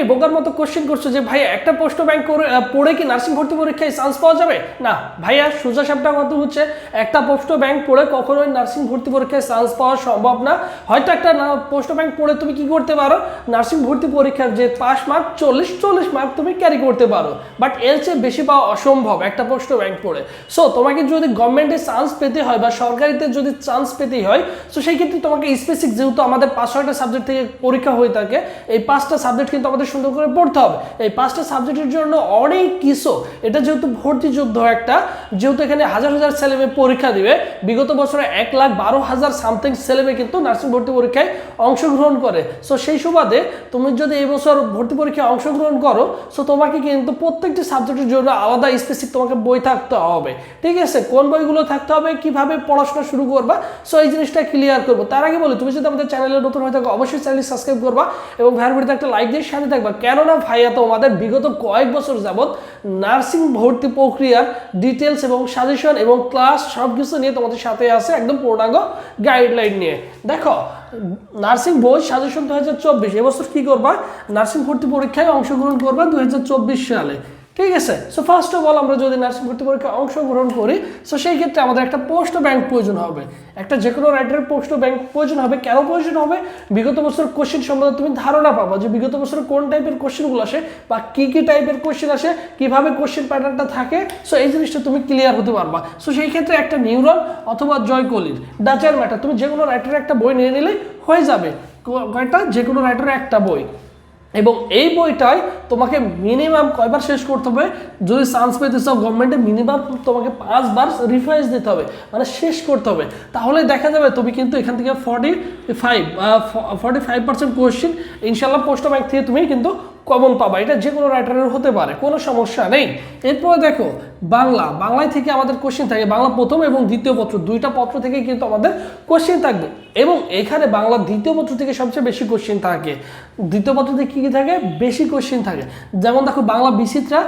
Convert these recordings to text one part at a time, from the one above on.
বোকার মতো কোশ্চেন করছো যে ভাই একটা পোস্ট ব্যাংক পড়ে কি নার্সিং ভর্তি পরীক্ষায় চান্স পাওয়া যাবে? না ভাইয়া, সোজা সাপটা কথা হচ্ছে একটা পোস্ট ব্যাংক পড়ে কখনোই নার্সিং ভর্তি পরীক্ষায় চান্স পাওয়া সম্ভব না। হয়তো একটা পোস্ট ব্যাংক পড়ে তুমি কি করতে পারো, নার্সিং ভর্তি পরীক্ষার যে পাস মার্ক 40 মার্ক তুমি ক্যারি করতে পারো, বাট এর চেয়ে বেশি পাওয়া অসম্ভব একটা পোস্ট ব্যাংক পড়ে। সো তোমাকে যদি গভর্নমেন্টে চান্স পেতে হয় বা সরকারিতে যদি চান্স পেতেই হয়, সো সেই ক্ষেত্রে তোমাকে স্পেসিফিক, যেহেতু আমাদের 5-6টা সাবজেক্ট থেকে পরীক্ষা হয়ে থাকে, এই 5টা সাবজেক্ট কিন্তু আমাদের সুন্দর করে পড়তে হবে। এই 5টা সাবজেক্টের জন্য অনেক কিছু, এটা যেহেতু ভর্তি যুদ্ধ একটা, যেহেতু এখানে হাজার হাজার ছেলেমেয়ে পরীক্ষা দিবে, বিগত বছরে 1,12,000 সামথিং ছেলেমেয়ে কিন্তু নার্সিং ভর্তি পরীক্ষায় অংশগ্রহণ করে। সো সেই সুবাদে তুমি যদি এই বছর ভর্তি পরীক্ষায় অংশগ্রহণ করো, সো তোমাকে কিন্তু প্রত্যেকটি সাবজেক্টের জন্য আলাদা স্পেসিফিক তোমাকে বই থাকতে হবে, ঠিক আছে? কোন বইগুলো থাকতে হবে, কিভাবে পড়াশোনা শুরু করবা, সো এই জিনিসটা ক্লিয়ার করবো। তার আগে বলি, তুমি যদি আমাদের চ্যানেলে নতুন হয়ে থাকো অবশ্যই চ্যানেল সাবস্ক্রাইব করবা এবং ভাইয়ের ভিডিওতে একটা লাইক দিয়ে সাথে থাকবা, কেননা ভাইয়া তো আমাদের বিগত কয়েক বছর যাবত নার্সিং ভর্তি প্রক্রিয়ার ডিটেলস এবং সাজেশন এবং ক্লাস সব কিছু নিয়ে তোমাদের সাথে আছে, একদম পূর্ণাঙ্গ গাইডলাইন নিয়ে। দেখো, নার্সিং বই সাজেশন 2024, এবছর কি করবা, নার্সিং ভর্তি পরীক্ষায় অংশগ্রহণ করবা 2024 সালে, ঠিক আছে? সো ফার্স্ট অফ অল আমরা যদি নার্সিং ভর্তি পরীক্ষায় অংশগ্রহণ করি, সো সেই ক্ষেত্রে আমাদের একটা পোস্ট ব্যাংক প্রয়োজন হবে, একটা যে কোনো রাইটারের পোস্ট ব্যাংক প্রয়োজন হবে। কেন প্রয়োজন হবে? বিগত বছর কোশ্চেন সম্বন্ধে তুমি ধারণা পাবা যে বিগত বছর কোন টাইপের কোশ্চেনগুলো আসে বা কি কি টাইপের কোশ্চেন আসে, কিভাবে কোশ্চেন প্যাটার্নটা থাকে, সো এই জিনিসটা তুমি ক্লিয়ার হতে পারবা। সো সেই ক্ষেত্রে একটা নিউরন অথবা জয়কলির ডাচার ম্যাটার, তুমি যে কোনো রাইটারের একটা বই নিয়ে নিলেই হয়ে যাবে। কয়টা? যে কোনো রাইটারের একটা বই, এবং এই বইটাই তোমাকে মিনিমাম কয়বার শেষ করতে হবে, যদি চান্স পেতে চাও গভর্নমেন্টে মিনিমাম তোমাকে 5 বার রিভাইজ দিতে হবে, মানে শেষ করতে হবে। তাহলে দেখা যাবে তুমি কিন্তু এখান থেকে 45% কোয়েশ্চেন ইনশাল্লাহ পোস্ট ব্যাংক থেকে তুমি কিন্তু কমন পাবা। এটা যে কোনো রাইটারের হতে পারে, কোনো সমস্যা নেই। এরপরে দেখো, বাংলায় থেকে আমাদের কোশ্চেন থাকে, বাংলা প্রথম এবং দ্বিতীয় পত্র, দুইটা পত্র থেকে কিন্তু আমাদের কোশ্চেন থাকবে, এবং এখানে বাংলা দ্বিতীয় পত্র থেকে সবচেয়ে বেশি কোশ্চেন থাকে। দ্বিতীয় পত্র থেকে কী থাকে? বেশি কোশ্চেন থাকে। যেমন দেখো, বাংলা বিচিত্রা,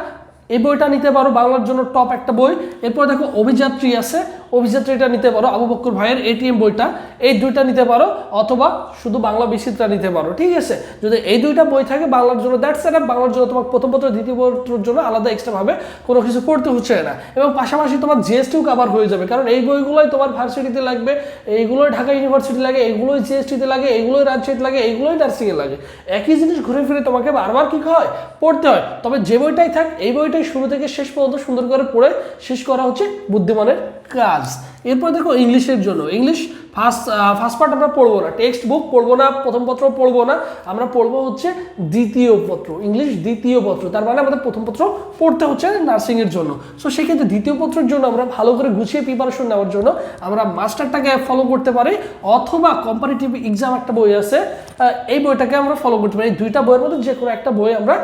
এই বইটা নিতে পারো, বাংলার জন্য টপ একটা বই। এরপর দেখো অভিযাত্রী আছে, অভিযাত্রীটা নিতে পারো, আবু বকর ভাইয়ের এটিএম বইটা, এই দুইটা নিতে পারো, অথবা শুধু বাংলা বিচিত্রা নিতে পারো, ঠিক আছে? যদি এই দুইটা বই থাকে বাংলার জন্য, দ্যাটস ইট। বাংলার জন্য তোমার প্রথম পত্র দ্বিতীয় পত্রের জন্য আলাদা এক্সট্রাভাবে কোনো কিছু পড়তে হচ্ছে না, এবং পাশাপাশি তোমার জিএসটিও কভার হয়ে যাবে, কারণ এই বইগুলোই তোমার ভার্সিটিতে লাগবে, এইগুলোই ঢাকা ইউনিভার্সিটি লাগে, এইগুলোই জিএসটিতে লাগে, এইগুলোই রাজশাহীতে লাগে, এইগুলোই নার্সিংয়ে লাগে। একই জিনিস ঘুরে ফিরে তোমাকে বারবার কি হয়, পড়তে হয়। তবে যে বইটাই থাক, এই বইটাই শুরু থেকে শেষ পর্যন্ত সুন্দর করে পড়ে শেষ করা হচ্ছে বুদ্ধিমানের কাজ। এরপর দেখো ইংলিশের জন্য, ইংলিশ ফার্স্ট পার্ট আমরা পড়বো না, টেক্সট বুক পড়বো না, প্রথম পত্র পড়বো না, আমরা পড়বো হচ্ছে দ্বিতীয় পত্র, ইংলিশ দ্বিতীয় পত্র। তার মানে আমাদের প্রথম পত্র পড়তে হচ্ছে নার্সিংয়ের জন্য। সো সেক্ষেত্রে দ্বিতীয় পত্রের জন্য আমরা ভালো করে গুছিয়ে প্রিপারেশন নেওয়ার জন্য আমরা মাস্টারটাকে ফলো করতে পারি, অথবা কম্পারেটিভ এক্সাম একটা বই আছে, এই বইটাকে আমরা ফলো করতে পারি। এই দুইটা বইয়ের মধ্যে যে কোনো একটা বই আমরা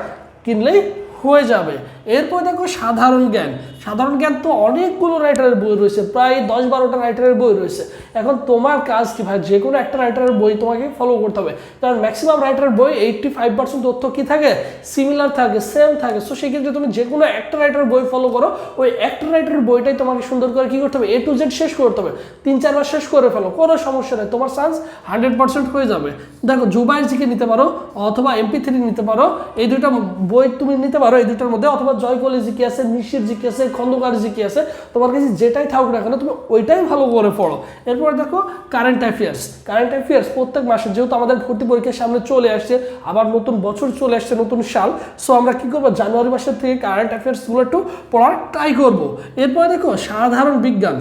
কিনলেই হয়ে যাবে। এরপর দেখো সাধারণ জ্ঞান, সাধারণ জ্ঞান তো অনেকগুলো রাইটারের বই রয়েছে, প্রায় 10-12টা রাইটারের বই রয়েছে। এখন তোমার কাজ কি ভাই, যে কোনো একটা রাইটারের বই তোমাকে ফলো করতে হবে, কারণ ম্যাক্সিমাম রাইটারের বই 85% তথ্য কি থাকে, সিমিলার থাকে, সেম থাকে। সো সেক্ষেত্রে তুমি যে কোনো একটা রাইটারের বই ফলো করো, ওই একটা রাইটারের বইটাই তোমাকে সুন্দর করে কি করতে হবে, A to Z শেষ করতে হবে, 3-4 বার শেষ করে ফেলো, কোনো সমস্যা নেই, তোমার চান্স 100% হয়ে যাবে। দেখো জুবাইর জিকে নিতে পারো, অথবা MP3 নিতে পারো, এই দুইটা বই তুমি নিতে পারো এই দুইটার মধ্যে, অথবা জয়কলি জিকে আছে, নিশির জিকে আছে, খন্দকার জিকে আছে, তোমার কাছে যেটাই থাকুক না কেন তুমি ওইটাই ভালো করে পড়ো। এরপর দেখো কারেন্ট অ্যাফেয়ার্স প্রত্যেক মাসে, যেহেতু আমাদের ভর্তি পরীক্ষার সামনে চলে আসছে, আবার নতুন বছর চলে আসছে, নতুন সাল, সো আমরা কি করবো, জানুয়ারি মাসের থেকে কারেন্ট অ্যাফেয়ার্সগুলো একটু পড়ার ট্রাই করবো। এরপর দেখো সাধারণ বিজ্ঞান,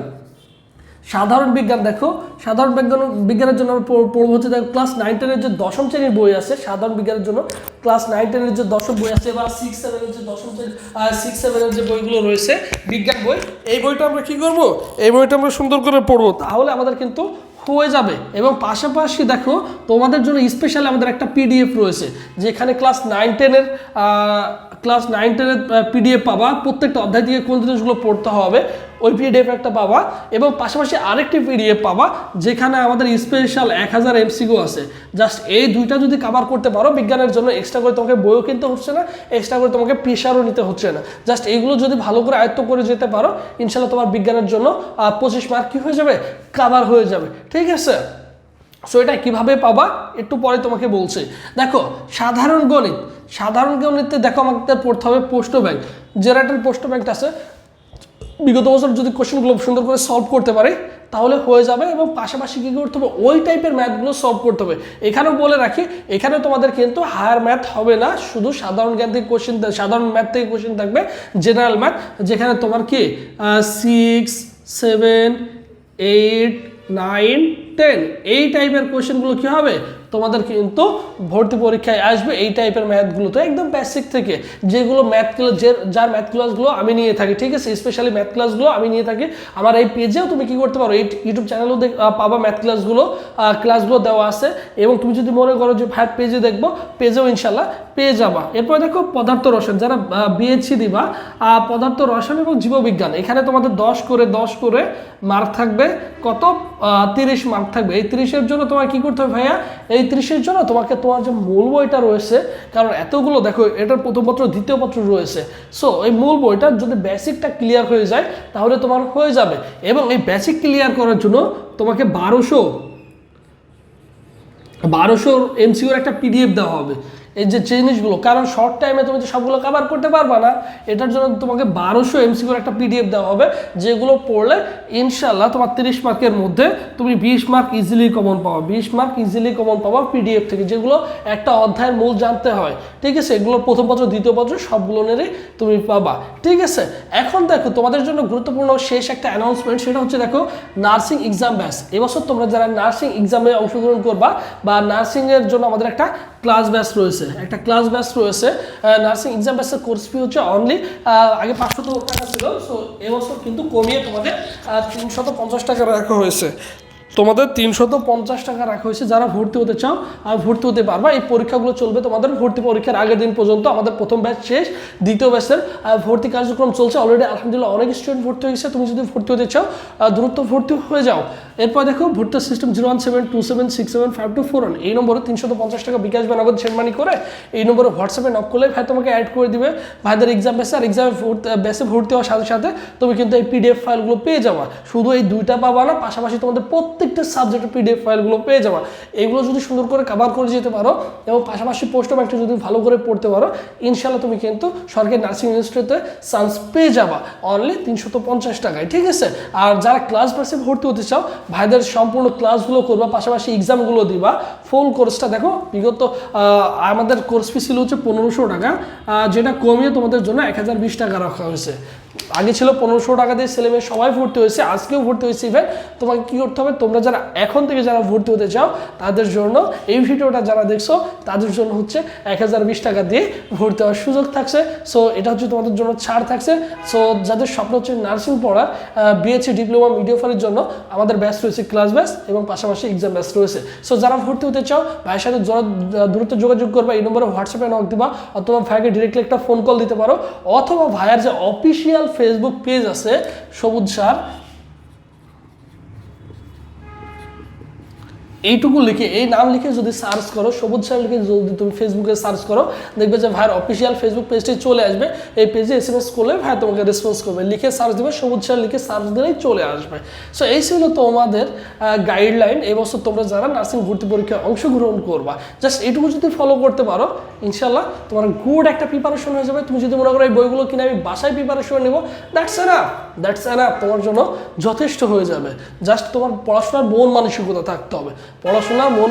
দেখো সাধারণ বিজ্ঞানের জন্য আমরা পড়বো হচ্ছে, দেখো ক্লাস 9-10-এর যে দশম শ্রেণীর বই আছে সাধারণ বিজ্ঞানের জন্য, ক্লাস 9-10-এর যে দশম বই আছে, বা 6-7-এর যে দশম শ্রেণী 6-7-এর যে বইগুলো রয়েছে বিজ্ঞান বই, এই বইটা আমরা কি করবো, এই বইটা আমরা সুন্দর করে পড়বো, তাহলে আমাদের কিন্তু হয়ে যাবে। এবং পাশাপাশি দেখো তোমাদের জন্য স্পেশালি আমাদের একটা PDF রয়েছে, যেখানে ক্লাস 9-10-এর PDF পাবা, প্রত্যেকটা অধ্যায় থেকে কোন জিনিসগুলো পড়তে হবে ওই PDF একটা পাবা, এবং পাশাপাশি আরেকটি PDF পাবা যেখানে আমাদের স্পেশাল 1000 MCQ আছে। জাস্ট এই দুইটা যদি কভার করতে পারো বিজ্ঞানের জন্য, এক্সট্রা করে তোমাকে বইও কিনতে হচ্ছে না, এক্সট্রা করে তোমাকে প্রেশারও নিতে হচ্ছে না, জাস্ট এইগুলো যদি ভালো করে আয়ত্ত করে যেতে পারো, ইনশাল্লাহ তোমার বিজ্ঞানের জন্য 25 মার্ক কি হয়ে যাবে, কভার হয়ে যাবে, ঠিক আছে? সো এটা কিভাবে পাবা একটু পরে তোমাকে বলছে। দেখো সাধারণ গণিতে দেখো আমাদের পড়তে হবে প্রশ্ন ব্যাংক। যারা একটা প্রশ্ন ব্যাংকটা আছে বিগত বছর যদি কোশ্চেনগুলো সুন্দর করে সলভ করতে পারে তাহলে হয়ে যাবে, এবং পাশাপাশি কী করতে হবে ওই টাইপের ম্যাথগুলো সলভ করতে হবে। এখানেও বলে রাখি, এখানে তোমাদের কিন্তু হায়ার ম্যাথ হবে না, শুধু সাধারণ জ্ঞান থেকে কোশ্চেন, সাধারণ ম্যাথ থেকে কোশ্চেন থাকবে, জেনারেল ম্যাথ, যেখানে তোমার কি 6, 7, 8, 9, 10 এই টাইপের কোশ্চেনগুলো কী হবে তোমাদের কিন্তু ভর্তি পরীক্ষায় আসবে। এই টাইপের ম্যাথগুলো তো একদম বেসিক থেকে, যেগুলো ম্যাথগুলো যার ম্যাথ ক্লাসগুলো আমি নিয়ে থাকি, ঠিক আছে, স্পেশালি ম্যাথ ক্লাসগুলো আমি নিয়ে থাকি। আমার এই পেজেও তুমি কি করতে পারো, এই ইউটিউব চ্যানেলেও পাবা ম্যাথ ক্লাসগুলো দেওয়া আছে, এবং তুমি যদি মনে করো যে ভাই পেজে দেখবো, পেজেও ইনশাল্লাহ পেয়ে যাবা। এরপর দেখো পদার্থ রসায়ন, যারা বিএসসি দিবা পদার্থ রসায়ন এবং জীববিজ্ঞান, এখানে তোমাদের 10 করে মার্ক থাকবে, কত 30 মার্ক থাকবে। এই 30-এর জন্য তোমার কি করতে হবে ভাইয়া, এই 30-এর জন্য তোমাকে তোমার যে মূল বইটা রয়েছে, কারণ এতগুলো দেখো এটার প্রথম পত্র দ্বিতীয় পত্র রয়েছে, সো এই মূল বইটা যদি বেসিকটা ক্লিয়ার হয়ে যায় তাহলে তোমার হয়ে যাবে। এবং এই বেসিক ক্লিয়ার করার জন্য তোমাকে 1200 এমসিকিউর একটা পিডিএফ দেওয়া হবে, এই যে জিনিসগুলো, কারণ শর্ট টাইমে তুমি তো সবগুলো কভার করতে পারবা না, এটার জন্য তোমাকে 1200 এমসিকিউর একটা পিডিএফ দেওয়া হবে, যেগুলো পড়লে ইনশাল্লাহ তোমার 30 মার্কের মধ্যে তুমি 20 মার্ক ইজিলি কমন পাবা, 20 মার্ক ইজিলি কমন পাবা পিডিএফ থেকে, যেগুলো একটা অধ্যায়ের মূল জানতে হয়, ঠিক আছে, এগুলো প্রথম পত্র দ্বিতীয় পত্র সবগুলো নিয়েই তুমি পাবা, ঠিক আছে। এখন দেখো তোমাদের জন্য গুরুত্বপূর্ণ শেষ একটা অ্যানাউন্সমেন্ট, সেটা হচ্ছে দেখো নার্সিং এক্সাম ব্যাচ। এবছর তোমরা যারা নার্সিং এক্সামে অংশগ্রহণ করবা বা নার্সিংয়ের জন্য আমাদের একটা ক্লাস ব্যাচ রয়েছে, নার্সিং এক্সাম ব্যাচের কোর্স ফি হচ্ছে অনলি আগে 500 টাকা ছিল, সো এবছর কিন্তু কমিয়ে তোমাদের 350 টাকা রাখা হয়েছে, তোমাদের 350 টাকা রাখা হয়েছে। যারা ভর্তি হতে চাও ভর্তি হতে পারবা। এই পরীক্ষাগুলো চলবে তোমাদের ভর্তি পরীক্ষার আগের দিন পর্যন্ত। আমাদের প্রথম ব্যাচ শেষ, দ্বিতীয় ব্যাচের ভর্তি কার্যক্রম চলছে অলরেডি, আলহামদুলিল্লাহ অনেক স্টুডেন্ট ভর্তি হয়ে গেছে। তুমি যদি ভর্তি হতে চাও দ্রুত ভর্তি হয়ে যাও। এরপর দেখো ভর্তির সিস্টেম 01727675241 এই নম্বরে 350 টাকা বিকাশ বা নগদ সেন্ড মানি করে এই নম্বরে হোয়াটসঅ্যাপে নক করলে ভাই তোমাকে অ্যাড করে দিবে ভাইদের এক্সাম ব্যাচে। আর এক্সামে ব্যাচে ভর্তি হওয়ার সাথে সাথে তুমি কিন্তু এই পিডিএফ ফাইলগুলো পেয়ে যাবা। শুধু এই দুইটা পাবা না, পাশাপাশি তোমাদের প্রত্যেকটা সাবজেক্টের পিডিএফ ফাইলগুলো পেয়ে যাবা। এগুলো যদি সুন্দর করে কভার করে যেতে পারো এবং পাশাপাশি পোস্ট ব্যাংকটা যদি ভালো করে পড়তে পারো, ইনশাল্লাহ তুমি কিন্তু সরকারি নার্সিং ইনস্টিটিউটে চান্স পেয়ে যাবা অনলি 350 টাকায়, ঠিক আছে। আর যারা ক্লাস ব্যাচে ভর্তি হতে চাও ভাইদের সম্পূর্ণ ক্লাসগুলো করবা, পাশাপাশি এক্সামগুলো দিবা। ফুল কোর্সটা দেখো বিগত আমাদের কোর্স ফি ছিল হচ্ছে 1500 টাকা, যেটা কমিয়ে তোমাদের জন্য 1020 টাকা রাখা হয়েছে। আগে ছিল 1500 টাকা দিয়ে ছেলেমেয়ে সবাই ভর্তি হয়েছে, আজকেও ভর্তি হয়েছে। ইভেন তোমাকে কী করতে হবে, তোমরা যারা এখন থেকে যারা ভর্তি হতে চাও তাদের জন্য এই ভিডিওটা যারা দেখছো তাদের জন্য হচ্ছে 1020 টাকা দিয়ে ভর্তি হওয়ার সুযোগ থাকছে। সো এটা হচ্ছে তোমাদের জন্য ছাড় থাকছে। সো যাদের স্বপ্ন হচ্ছে নার্সিং পড়ার, বিএসসি ডিপ্লোমা মিডিওফারের জন্য আমাদের ব্যাচ রয়েছে, ক্লাস ব্যাচ এবং পাশাপাশি এক্সাম ব্যাচ রয়েছে। সো যারা ভর্তি হতে চাও ভাইয়ের সাথে দ্রুত যোগাযোগ করবা, এই নম্বরে হোয়াটসঅ্যাপে নক দিবা, অথবা ভাইকে ডিরেক্টলি একটা ফোন কল দিতে পারো, অথবা ভাইয়ের যে অফিসিয়াল ফেসবুক পেজ আছে সবুজ স্যার, এইটুকু লিখে এই নাম লিখে যদি সার্চ করো, সবুজ স্যার লিখে যদি তুমি ফেসবুকে সার্চ করো, দেখবে যে ভাইয়ের অফিসিয়াল ফেসবুক পেজটি চলে আসবে। এই পেজে SMS করলে ভাই তোমাকে রেসপন্স করবে, লিখে সার্চ দেবে সবুজ স্যার লিখে সার্চ দিলেই চলে আসবে। সো এই ছিল তোমাদের গাইডলাইন। এবছর তোমরা যারা নার্সিং ভর্তি পরীক্ষায় অংশগ্রহণ করবা, জাস্ট এইটুকু যদি ফলো করতে পারো ইনশাল্লাহ তোমার গুড একটা প্রিপারেশন হয়ে যাবে। তুমি যদি মনে করো এই বইগুলো কিনে আমি বাসায় প্রিপারেশন নেবো, দ্যাটস এনাফ, তোমার জন্য যথেষ্ট হয়ে যাবে। জাস্ট তোমার পড়াশোনার মন মানসিকতা থাকতে হবে, পড়াশোনার মন